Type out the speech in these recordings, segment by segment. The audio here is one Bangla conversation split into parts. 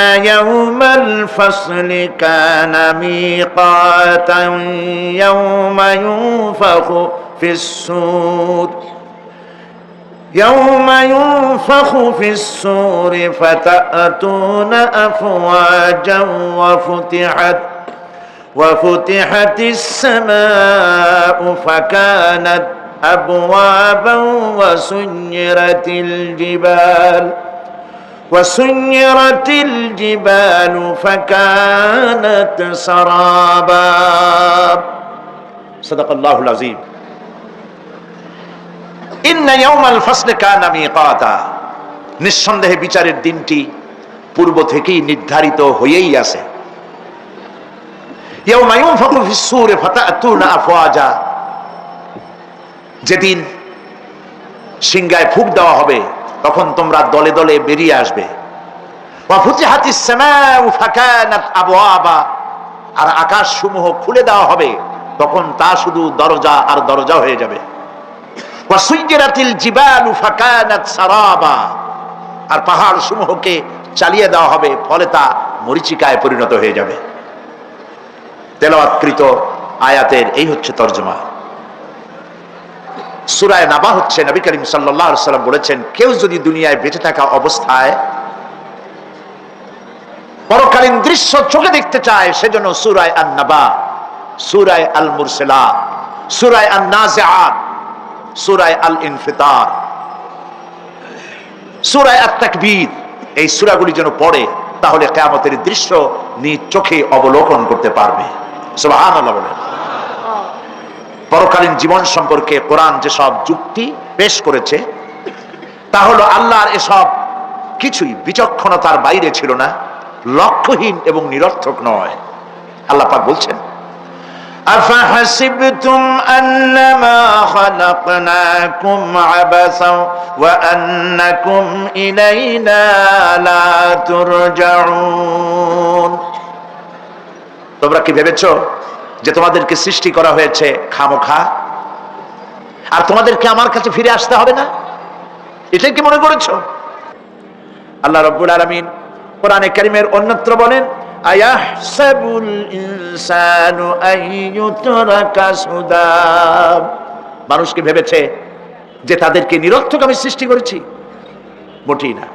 يوم الفصل كان ميقاتا يوم ينفخ في السور فتأتون أفواجا وفتحت السماء فكانت أبوابا وسيرت الجبال فكانت سرابا صدق الله العظيم إن يوم الفصل كان ميقاتا নিঃসন্দেহে বিচারের দিনটি পূর্ব থেকেই নির্ধারিত হয়েই আছে। ইয়াউমা ইউনফাখু ফিস-সূর ফাতাতুনা আফওয়াজা, যেদিন সিংহায় ফুঁক দেওয়া হবে তখন তোমরা দলে দলে বেরিয়ে আসবে। ওয়া ফুতিহাতিস সামাউ ফাকানাত আবওয়াবা, আর আকাশ সমূহ খুলে দেওয়া হবে তখন তা শুধু দরজা আর দরজা হয়ে যাবে। ওয়া সুইরাতিল জিবালু ফাকানাত সারাবা, আর পাহাড় সমূহকে চালিয়ে দেওয়া হবে ফলে তা মরীচিকায় পরিণত হয়ে যাবে। তেলাওয়াতকৃত আয়াতের এই হচ্ছে তরজমা। সূরা নাবা হচ্ছে নবী করিম সাল্লাল্লাহু আলাইহি ওয়াসাল্লাম বলেছেন, কেউ যদি দুনিয়ায় বেঁচে থাকা অবস্থায় পরকালীন দৃশ্য চোখে দেখতে চায় সেজন্য সূরা আন-নাবা, সূরা আল-মুরসালাত, সূরা আন-নাজিআত, সূরা আল-ইনফিতার, সূরা আত-তাকবীর, এই সূরাগুলি যেন পড়ে, তাহলে কিয়ামতের দৃশ্য নিজ চোখে অবলোকন করতে পারবে। সুবহানাল্লাহ বলেন। পরকালীন জীবন সম্পর্কে কোরআন যেসব যুক্তি পেশ করেছে তা হলো আল্লাহর এসব কিছুই বিচক্ষণতার বাইরে ছিল না, লক্ষ্যহীন এবং নিরর্থক নয়। আল্লাহ পাক বলছেন, আফাহাসিবতুম আন্নামা খালাকনাকুম আবাসা ওয়া আন্নাকুম ইলাইনা লা তুরজাউন, তোমরা কি ভেবেছো যে তোমাদেরকে সৃষ্টি করা হয়েছে খামোখা আর তোমাদেরকে আমার কাছে ফিরে আসতে হবে না? এটাই কি মনে করেছো? আল্লাহ রাব্বুল আলামিন কোরআনে কারীমের অন্যত্র বলেন, আয়াহসাবুল ইনসানু আইয়ুতরাকা সুদা, মানুষ কি ভেবেছে যে তাদেরকে নিরর্থক আমি সৃষ্টি করেছি? মোটেই না।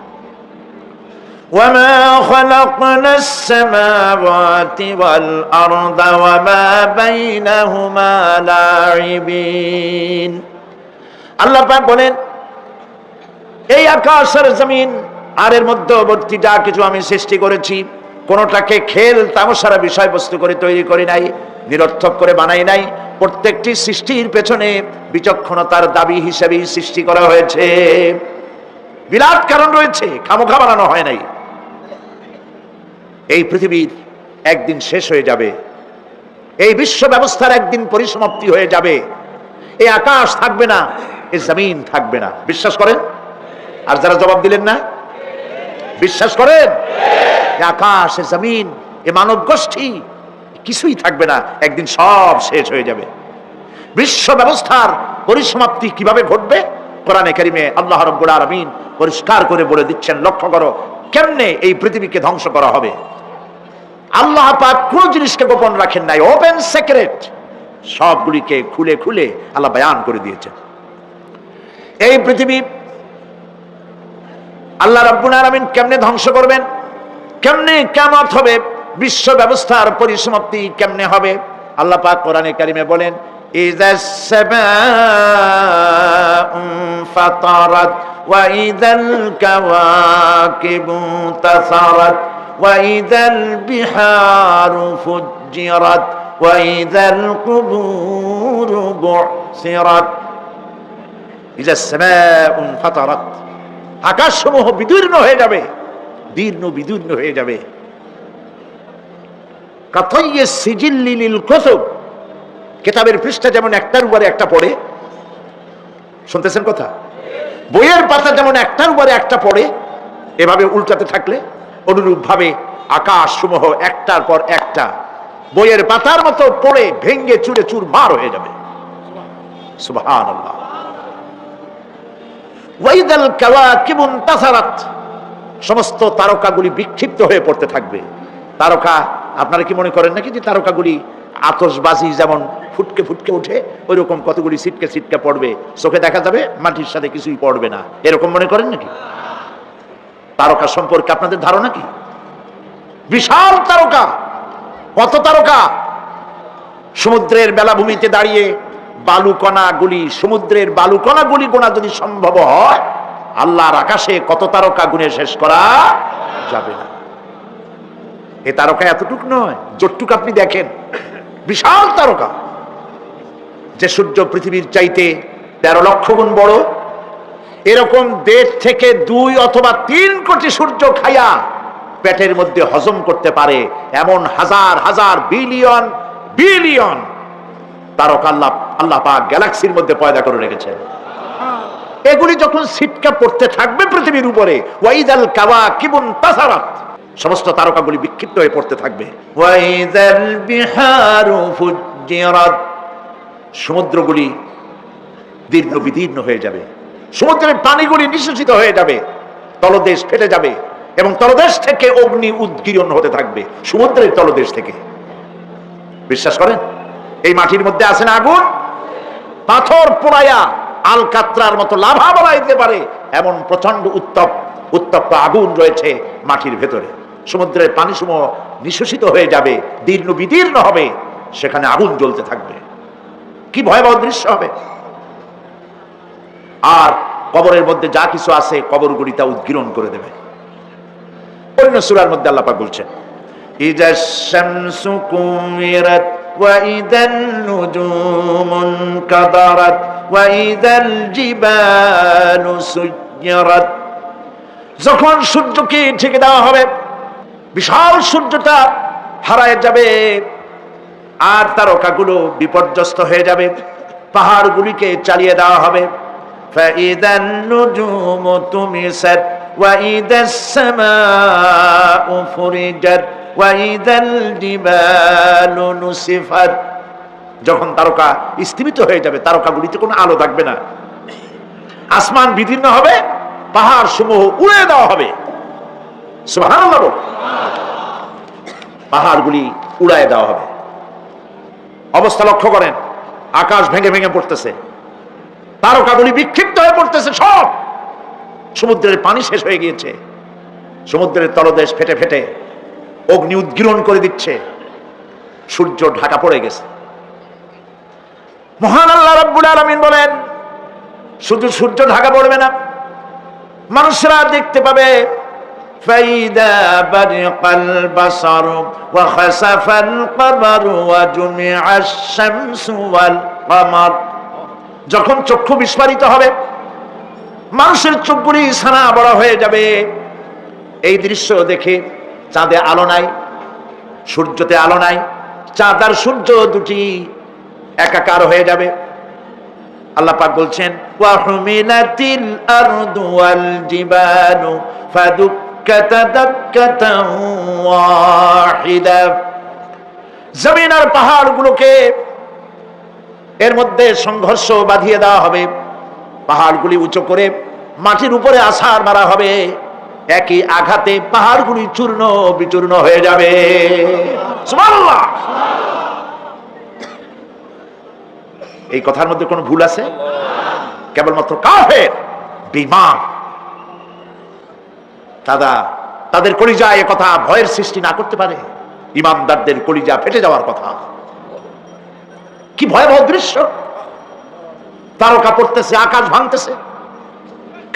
وما خلقنا السماوات والأرض وما بينهما لاعبين, আল্লাহ পাক বলেন, এই আকাশ আর জমিন আর এর মধ্যবর্তী যা কিছু আমি সৃষ্টি করেছি কোনটাকে খেল তামাশার বিষয়বস্তু করে তৈরি করি নাই, নিরর্থক করে বানাই নাই। প্রত্যেকটি সৃষ্টির পেছনে বিচক্ষণতার দাবি হিসেবেই সৃষ্টি করা হয়েছে, বিরাট কারণ রয়েছে, খামোখা বানানো হয় নাই। এই পৃথিবীর একদিন শেষ হয়ে যাবে, এই বিশ্ব ব্যবস্থার একদিন পরিসমাপ্তি হয়ে যাবে, এই আকাশ থাকবে না, এই জমিন থাকবে না। বিশ্বাস করেন? আর যারা জবাব দিলেন না, বিশ্বাস করেন? আকাশ, জমিন, এ মানব গোষ্ঠী কিছুই থাকবে না, একদিন সব শেষ হয়ে যাবে। বিশ্ব ব্যবস্থার পরিসমাপ্তি কিভাবে ঘটবে কোরআনে কারীমে আল্লাহ রাব্বুল আলামিন পরিষ্কার করে বলে দিচ্ছেন। লক্ষ্য করো কেমনে এই পৃথিবীকে ধ্বংস করা হবে। আল্লাহ পাক কোন জিনিসকে গোপন রাখেন নাই, ওপেন সিক্রেট, সবগুলিকে খুলে খুলে আল্লাহ বয়ান করে দিয়েছেন। এই পৃথিবী আল্লাহ রাব্বুল আলামিন কেমনে ধ্বংস করবেন, কেমনে কিয়ামত হবে, বিশ্ব ব্যবস্থার পরিসমাপ্তি কেমনে হবে, আল্লাহ পাক কোরআনে কারীমে বলেন, ইযাস সামাউ ফাতারাত ওয়া ইযাল কাওয়াকিবু তাসারাত ওয়া ইযাল বিহারু ফুজ্জিরাত ওয়া ইযাল কুবুরু বুসিরাত। ইযাস সামাউ ফাতারাত, আকাশসমূহ বিদীর্ণ হয়ে যাবে, দীর্ণ বিদীর্ণ হয়ে যাবে। কাতাইয়িস সিজিল্লি লিল কুতুব, কিতাবের পৃষ্ঠা যেমন একটার উপরে একটা পড়ে, শুনতেছেন কথা? বইয়ের পাতা যেমন একটার উপরে একটা পড়ে, এভাবে উল্টাতে থাকলে অনুরূপ ভাবে আকাশ সমূহ একটার পর একটা বইয়ের পাতার মতো পড়ে ভেঙ্গে চুরে চুরমার হয়ে যাবে। সুবহানাল্লাহ। ওয়াইদাল কাওয়াকিবু ইনতাসারাত, সমস্ত তারকাগুলি বিক্ষিপ্ত হয়ে পড়তে থাকবে। তারকা, আপনারা কি মনে করেন নাকি যে তারকাগুলি আতশবাজি যেমন ফুটকে ফুটকে উঠে ওইরকম কতগুলি ছিটকে ছিটকে পড়বে, চোখে দেখা যাবে, মাটির সাথে কিছুই পড়বে না, এরকম মনে করেন নাকি? তারকা সম্পর্কে আপনাদের ধারণা কি? বিশাল তারকা। কত তারকা! সমুদ্রের বেলাভূমিতে দাঁড়িয়ে বালুকণাগুলি, সমুদ্রের বালুকণাগুলি গোনা যদি সম্ভব হয়, আল্লাহর আকাশে কত তারকা গুণে শেষ করা যাবে না। এ তারকা এতটুক নয়, যতটুক আপনি দেখেন বিশাল তারকা। যে সূর্য পৃথিবীর চাইতে 13 লক্ষ গুণ বড়, এরকম 1.5 থেকে 2 অথবা 3 কোটি সূর্য খাইয়া পেটের মধ্যে হজম করতে পারে এমন হাজার হাজার বিলিয়ন বিলিয়ন তারকা আল্লাহ পাক গ্যালাক্সির মধ্যে পয়দা করে রেখেছেন। এগুলি যখন ছিটকা পড়তে থাকবে পৃথিবীর উপরে, ওয়াইদাল কাওয়াকিবুন তাসারাত, সমস্ত তারকাগুলি বিক্ষিপ্ত হয়ে পড়তে থাকবে। ওয়াইদাল বিহারু ফুজ্জিরাত, সমুদ্রগুলি দীর্ঘ বিদীর্ণ হয়ে যাবে, সমুদ্রের পানিগুলি নিঃশেষিত হয়ে যাবে, তলদেশ ফেটে যাবে এবং তলদেশ থেকে অগ্নি উদ্গীরণ হতে থাকবে, সমুদ্রের তলদেশ থেকে। বিশ্বাস করেন? এই মাটির মধ্যে আছে না আগুন, পাথর পোড়াইয়া আলকাত্রার মতো লাভা বানাইতে পারে এমন প্রচন্ড উত্তপ্ত আগুন রয়েছে মাটির ভেতরে। সমুদ্রের পানিসমূহ নিঃশেষিত হয়ে যাবে, দীর্ণ বিদীর্ণ হবে, সেখানে আগুন জ্বলতে থাকবে। কি ভয়াবহ দৃশ্য হবে! আর কবরের মধ্যে যা কিছু আছে কবরগুলি তা উদ্গীরণ করে দেবে। অন্য সূরার মধ্যে আল্লাহ পাক বলছেন, ইযাশ শামসু কুমিরাত ওয়া ইযান নুজুমুন কাদারাত ওয়া ইযাল জিবালু সুয়্যিরাত, যখন সূর্যকে ঢেকে দেওয়া হবে, বিশাল সূর্যটা হারায় যাবে আর তারকাগুলো বিপর্যস্ত হয়ে যাবে, পাহাড়গুলিকে চালিয়ে দেওয়া হবে। فإذا النجوم طمست وإذا السماء فرجت وإذا الجبال نسفت, যখন তারকা স্থিমিত হয়ে যাবে, তারকাগুলিতে কোনো আলো থাকবে না, আসমান বিদীর্ণ হবে, পাহাড় সমূহ উড়িয়ে দেওয়া হবে। সুবহানাল্লাহ, পাহাড়গুলি উড়ায় দেওয়া হবে। অবস্থা লক্ষ্য করেন, আকাশ ভেঙে ভেঙে পড়তেছে, তারকাগুলি বিক্ষিপ্ত হয়ে পড়তেছে, সব সমুদ্রের পানি শেষ হয়ে গিয়েছে, সমুদ্রের তলদেশ ফেটে ফেটে অগ্নি উদ্গীরণ করে দিচ্ছে, সূর্য ঢাকা পড়ে গেছে। মহান আল্লাহ রাব্বুল আলামিন বলেন, শুধু সূর্য ঢাকা পড়বে না, মানুষরা দেখতে পাবে ফাইদা বারিকাল বাসারু ওয়া খাসাফাল কমারু ওয়া জুমিআশ শামসু ওয়াল কমার, যখন চক্ষু বিস্ফারিত হবে, মানুষের চোখগুলি ছানা বড় হয়ে যাবে, এই দৃশ্য দেখে চাঁদে আলো নাই, সূর্যতে আলো নাই, চাঁদ আর সূর্য দুটি একাকার হয়ে যাবে। আল্লাহ পাক বলছেন, ওয়া হুমিলাতিল আরদু ওয়াল জিবালু ফাদুক্কাতা দাক্কাতান ওয়াহিদা, জমিন আর পাহাড়গুলোকে এর মধ্যে সংঘর্ষ বাঁধিয়ে দেওয়া হবে, পাহাড়গুলি উঁচু করে মাটির উপরে আছাড় মারা হবে, একই আঘাতে পাহাড়গুলি চূর্ণ বিচূর্ণ হয়ে যাবে। সুবহানাল্লাহ! এই কথার মধ্যে কোনো ভুল আছে? কেবলমাত্র কাফের বেঈমান তাদের কলিজায় এই কথা ভয়ের সৃষ্টি না করতে পারে। ঈমানদারদের কলিজা ফেটে যাওয়ার কথা। কি ভয়াবহ দৃশ্য! তারকা পড়তেছে, আকাশ ভাঙতেছে।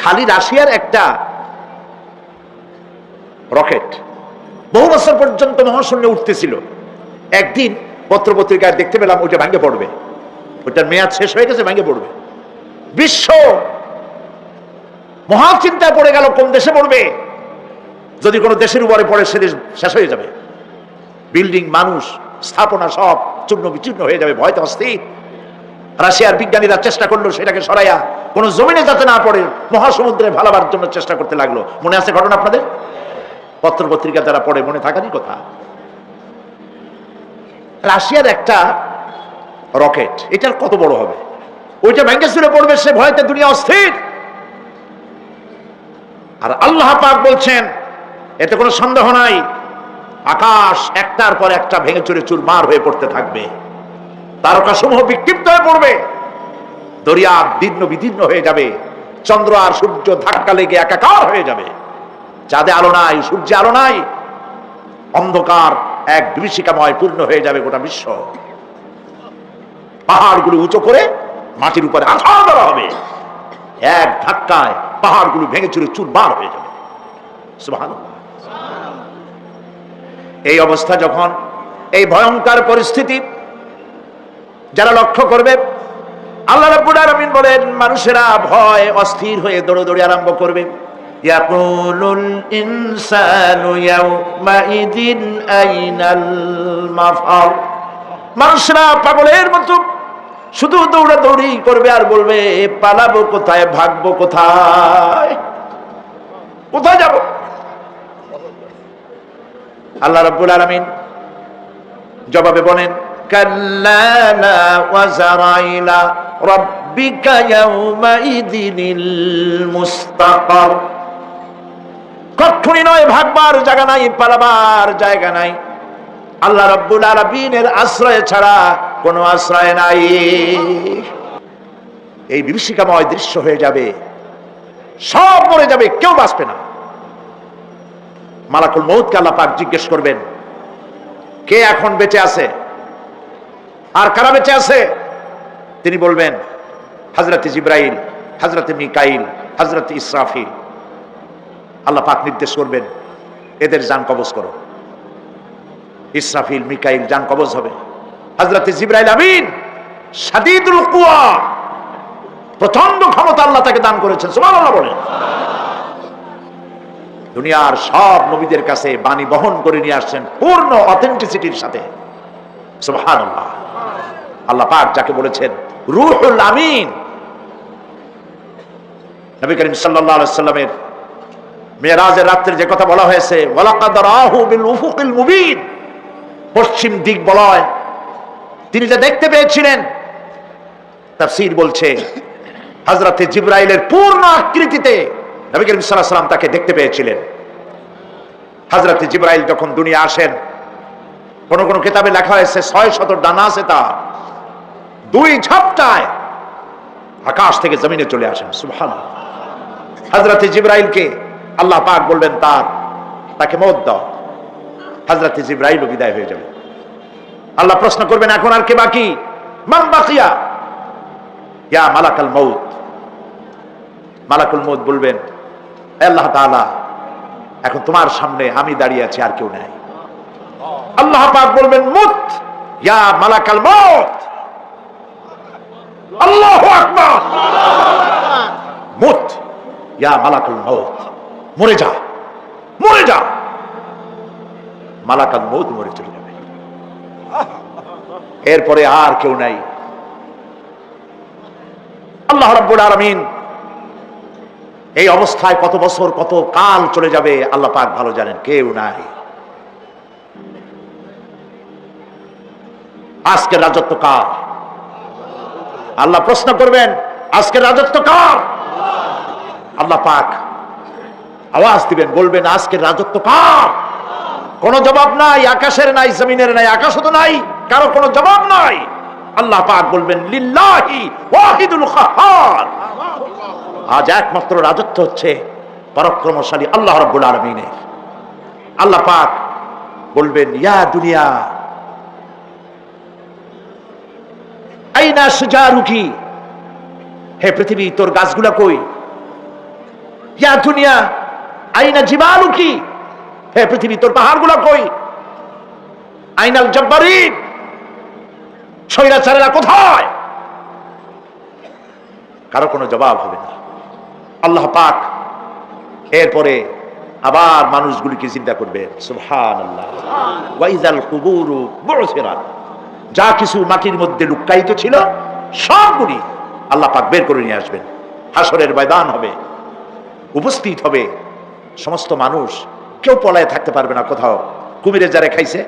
খালি রাশিয়ার একটা রকেট বহু বছর পর্যন্ত মহাশূন্যে উঠতেছিল, একদিন পত্রপত্রিকায় দেখতে পেলাম ওইটা ভেঙে পড়বে, ওইটার মেয়াদ শেষ হয়ে গেছে, ভেঙে পড়বে। বিশ্ব মহাচিন্তায় পড়ে গেল, কোন দেশে পড়বে? যদি কোনো দেশের উপরে পড়ে সে দেশ শেষ হয়ে যাবে, বিল্ডিং, মানুষ, স্থাপনা সব চূর্ণ বিচূর্ণ হয়ে যাবে, ভয়তে অস্থির। রাশিয়ার বিজ্ঞানীরা চেষ্টা করলো সেটাকে সরাইয়া কোন জমিনে যাতে না পড়ে মহাসমুদ্রে ভালাবার জন্য চেষ্টা করতে লাগলো। মনে আছে ঘটনা আপনাদের? পত্র পত্রিকা যারা পড়ে মনে থাকারই কথা। রাশিয়ার একটা রকেট, এটার কত বড় হবে, ওইটা ভেঙে চুরে পড়বে, সে ভয়তে দুনিয়া অস্থির। আর আল্লাহ পাক বলছেন, এতে কোনো সন্দেহ নাই, আকাশ একটার পর একটা ভেঙে চুরে চুরমার হয়ে পড়তে থাকবে, তারকাসমূহ বিক্ষিপ্ত হয়ে পড়বে, দরিয়া দীর্ণ বিদীর্ণ হয়ে যাবে, চন্দ্র আর সূর্য ধাক্কা লেগে একাকার হয়ে যাবে, চাঁদে আলো নাই, সূর্যে আলো নাই, অন্ধকার এক বিভীষিকাময় পূর্ণ হয়ে যাবে গোটা বিশ্ব। পাহাড়গুলো উঁচু করে মাটির উপরে আছাড় দেওয়া হবে, এক ধাক্কায় পাহাড়গুলো ভেঙে চুরে চুরমার হয়ে যাবে। সুবহানাল্লাহ। এই অবস্থা যখন, এই ভয়ঙ্কর পরিস্থিতি যারা লক্ষ্য করবে, আল্লাহ রাব্বুল আলামিন বলেন, মানুষেরা ভয় অস্থির হয়ে দৌড়াদৌড়ি আরম্ভ করবে। ইয়াকুলুল ইনসানু ইয়াউমাইদিন আইনাল মাফার। মানুষরা পাগলের মতো শুধু দৌড়াদৌড়ি করবে আর বলবে, পালাবো কোথায়, ভাগবো কোথায়, কোথায় যাব? আল্লাহ রাব্বুল আলামিন জবাবে বলেন, কাল্লা লা ওয়াজরা ইলা রাব্বিকা ইয়াউমাইদিনিল মুস্তাকার। কখনই নয়, ভাগবার জায়গা নাই, পালাবার জায়গা নাই, আল্লাহ রাব্বুল আলামিনের আশ্রয় ছাড়া কোনো আশ্রয় নাই। এই বিভীষিকাময় দৃশ্য হয়ে যাবে, সব মরে যাবে, কেউ বাঁচবে না। মালাকুল মউতকে আল্লাহ পাক জিজ্ঞেস করবেন, কে এখন বেঁচে আছে আর কারা বেঁচে আছে? তিনি বলবেন, হযরত জিবরাইল, হযরত মিকাইল, হযরত ইসরাফিল। আল্লাহ পাক নির্দেশ করবেন, এদের জান কবজ করো। ইসরাফিল, মিকাইল জান কবজ হবে। হযরত জিবরাইল আমিন শাদীদুল কুওয়া, প্রচন্ড ক্ষমতা আল্লাহ তাকে দান করেছেন, সুবহানাল্লাহ বলেন। দুনিয়ার সব নবীদের কাছে বাণী বহন করে নিয়ে আসছেন পূর্ণ অথেন্টিসিটির সাথে, সুবহানাল্লাহ। আল্লাহ পাক যাকে বলেছেন রূহুল আমিন, নবী করিম সাল্লাল্লাহু আলাইহি সাল্লামের মেরাজের রাত্রে যে কথা বলা হয়েছে, ওয়ালাকাদ রাহু বিল উফুকিল মুবিন, পশ্চিম দিক বলয় তিনি যা দেখতে পেয়েছিলেন, তাফসীর বলছে হযরত জিবরাইলের পূর্ণ আকৃতিতে নবী করিম সাল্লাল্লাহু আলাইহি সাল্লাম তাকে দেখতে পেয়েছিলেন। হযরত জিবরাইল যখন দুনিয়া আসেন, কোন কোন কিতাবে লেখা হয়েছে 600 ডানা আছে তার, দুই ঝাপটায় আকাশ থেকে জমিনে চলে আসেন, সুবহানাল্লাহ। হযরত জিবরাইলকে আল্লাহ পাক বলবেন, তাকে মওত দাও। হযরত জিবরাইল বিদায় হয়ে যাবে। আল্লাহ প্রশ্ন করবেন, এখন আর কে বাকি? মান বাকিয়া ইয়া মালাকাল মউত। মালাকুল মউত বলবেন, আল্লাহ তাআলা, এখন তোমার সামনে আমি দাঁড়িয়ে আছি, আর কেউ নাই। আল্লাহ পাক বলবেন, মুত ইয়া মালাকাল মউত। আল্লাহু আকবার। মুত ইয়া মালাকুল মউত, মরে যা, মরে যা। মালাকাল মউত মরে চলে যাবে, এরপরে আর কেউ নাই। আল্লাহ রাব্বুল আলামিন এই অবস্থায় কত বছর, কত কাল চলে যাবে আল্লাহ পাক ভালো জানেন, কেউ নাই। আজকের রাজত্ব কার? আল্লাহ প্রশ্ন করবেন, আজকের রাজত্ব কার? আল্লাহ পাক আওয়াজ দিবেন, বলবেন, আজকের রাজত্ব কার? কোনো জবাব নাই, আকাশের নাই, জমিনের নাই, আকাশও তো নাই, কারো কোনো জবাব নাই। আল্লাহ পাক বলবেন, লিল্লাহি ওয়াহিদুল কাহ্হার। আজ একমাত্র রাজত্ব হচ্ছে পরাক্রমশালী আল্লাহ রাব্বুল আলামিনের। আল্লাহ পাক বলবেন, ইয়া দুনিয়া আইনা শুজারুকি, হে পৃথিবী তোর গাছগুলা কই? ইয়া দুনিয়া আইনা জিবালুকি, হে পৃথিবী তোর পাহাড়গুলা কই? আইনাল জব্বারিন, স্বৈরাচারেরা কোথায়? কারো কোনো জবাব হবে না। আল্লাহ পাক এরপরে আবার মানুষগুলিকে জিন্দা করবেন, সুবহানাল্লাহ। ওয়াইজাল কুবুরু বু'সিরাত, যা কিছু মাটির মধ্যে লুকায়িত ছিল সবগুলি আল্লাহ পাক বের করে নিয়ে আসবেন। হাসরের ময়দান হবে, উপস্থিত হবে সমস্ত মানুষ, কেউ পলায় থাকতে পারবে না কোথাও। কুমিরে যারে খাইছে,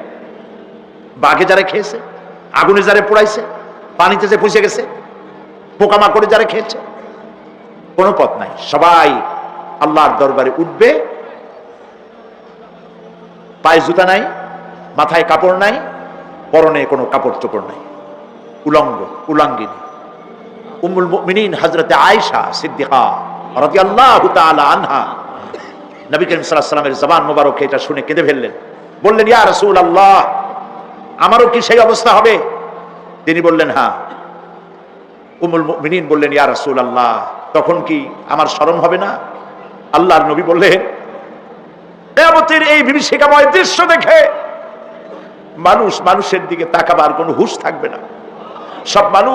বাঘে যারে খেয়েছে, আগুনে যারে পোড়াইছে, পানিতে যে পচে গেছে, পোকামাকড়ে যারে খেয়েছে, কোনো পথ নাই। সবাই আল্লাহর দরবারে উঠবে, পায়ে জুতা নাই, মাথায় কাপড় নাই, পরনে কোনো কাপড় চোপড় নাই, উলঙ্গিনী। উম্মুল মুমিনিন হযরতে আয়েশা সিদ্দিকা রাদিয়াল্লাহু তাআলা আনহা নবী করিম সাল্লাল্লাহু আলাইহি ওয়াসাল্লামের জবান মোবারক এটা শুনে কেঁদে ফেললেন। বললেন, ইয়া রাসূলুল্লাহ, আমারও কি সেই অবস্থা হবে? তিনি বললেন, হ্যাঁ। উম্মুল মুমিনিন বললেন, ইয়া রাসূলুল্লাহ, তখন কি আমার শরম হবে না? আল্লাহর নবী বললেন, কিয়ামতের এই বিভীষিকাময় দৃশ্য দেখে মানুষের দিকে তাকাবার কোনো হুঁশ থাকবে না। সব মানুষ